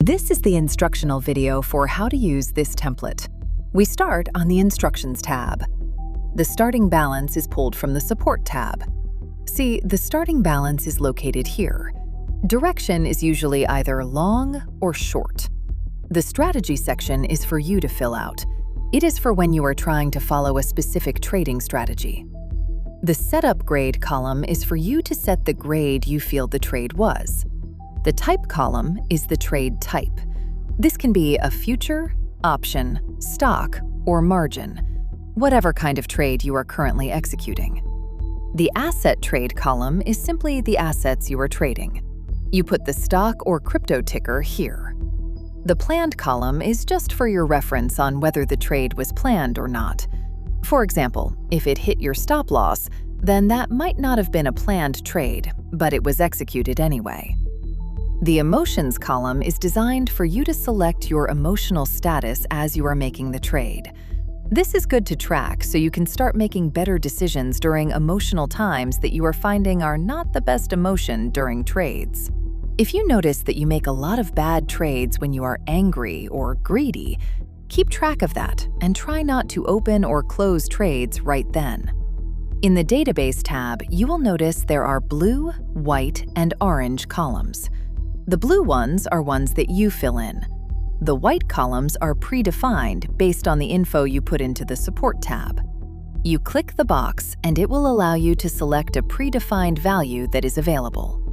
This is the instructional video for how to use this template. We start on the Instructions tab. The starting balance is pulled from the Support tab. See, the starting balance is located here. Direction is usually either long or short. The Strategy section is for you to fill out. It is for when you are trying to follow a specific trading strategy. The Setup Grade column is for you to set the grade you feel the trade was. The Type column is the trade type. This can be a future, option, stock, or margin, whatever kind of trade you are currently executing. The Asset Trade column is simply the assets you are trading. You put the stock or crypto ticker here. The Planned column is just for your reference on whether the trade was planned or not. For example, if it hit your stop loss, then that might not have been a planned trade, but it was executed anyway. The Emotions column is designed for you to select your emotional status as you are making the trade. This is good to track so you can start making better decisions during emotional times that you are finding are not the best emotion during trades. If you notice that you make a lot of bad trades when you are angry or greedy, keep track of that and try not to open or close trades right then. In the Database tab, you will notice there are blue, white, and orange columns. The blue ones are ones that you fill in. The white columns are predefined based on the info you put into the Support tab. You click the box and it will allow you to select a predefined value that is available.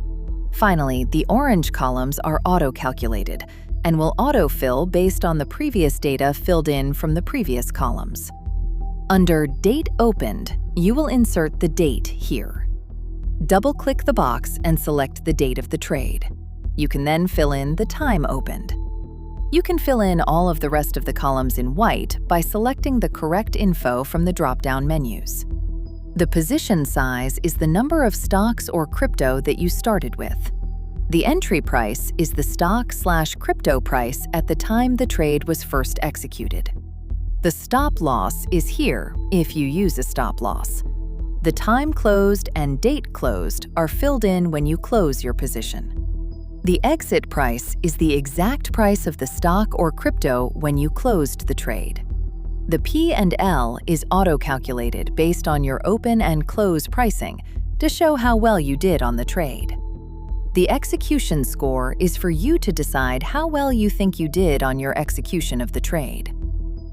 Finally, the orange columns are auto-calculated and will autofill based on the previous data filled in from the previous columns. Under Date Opened, you will insert the date here. Double-click the box and select the date of the trade. You can then fill in the time opened. You can fill in all of the rest of the columns in white by selecting the correct info from the drop-down menus. The position size is the number of stocks or crypto that you started with. The entry price is the stock/crypto price at the time the trade was first executed. The stop loss is here if you use a stop loss. The time closed and date closed are filled in when you close your position. The exit price is the exact price of the stock or crypto when you closed the trade. The P&L is auto-calculated based on your open and close pricing to show how well you did on the trade. The execution score is for you to decide how well you think you did on your execution of the trade.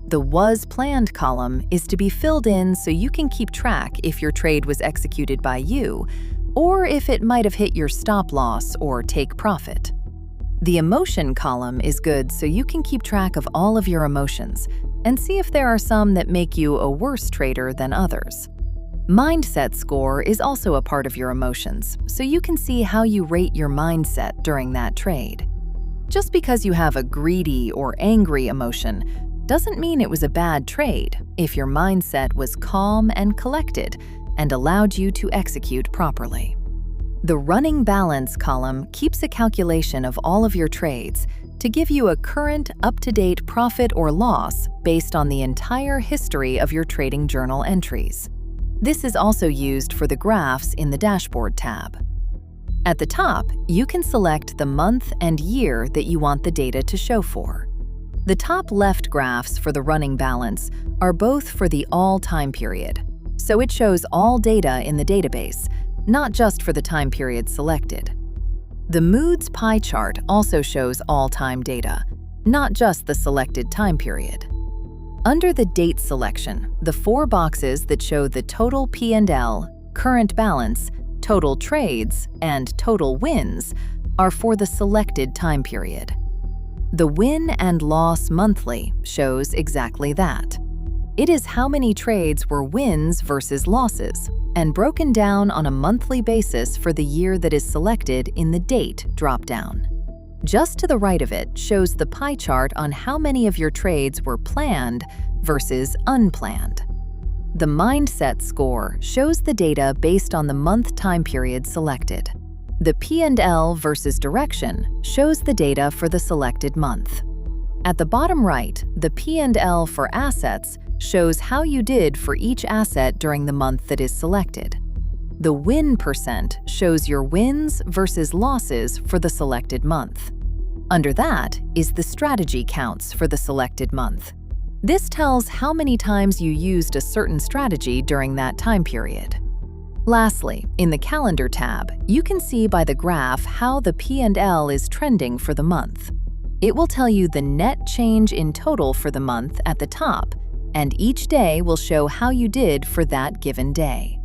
The Was Planned column is to be filled in so you can keep track if your trade was executed by you, or if it might have hit your stop loss or take profit. The Emotion column is good so you can keep track of all of your emotions and see if there are some that make you a worse trader than others. Mindset score is also a part of your emotions, so you can see how you rate your mindset during that trade. Just because you have a greedy or angry emotion doesn't mean it was a bad trade if your mindset was calm and collected and allowed you to execute properly. The Running Balance column keeps a calculation of all of your trades to give you a current, up-to-date profit or loss based on the entire history of your trading journal entries. This is also used for the graphs in the Dashboard tab. At the top, you can select the month and year that you want the data to show for. The top left graphs for the Running Balance are both for the all time period, so it shows all data in the database, not just for the time period selected. The Moods pie chart also shows all-time data, not just the selected time period. Under the Date selection, the 4 boxes that show the total P&L, current balance, total trades, and total wins are for the selected time period. The Win and Loss Monthly shows exactly that. It is how many trades were wins versus losses, and broken down on a monthly basis for the year that is selected in the Date dropdown. Just to the right of it shows the pie chart on how many of your trades were planned versus unplanned. The Mindset score shows the data based on the month time period selected. The P&L versus Direction shows the data for the selected month. At the bottom right, the P&L for Assets shows how you did for each asset during the month that is selected. The win percent shows your wins versus losses for the selected month. Under that is the strategy counts for the selected month. This tells how many times you used a certain strategy during that time period. Lastly, in the Calendar tab, you can see by the graph how the P&L is trending for the month. It will tell you the net change in total for the month at the top, and each day will show how you did for that given day.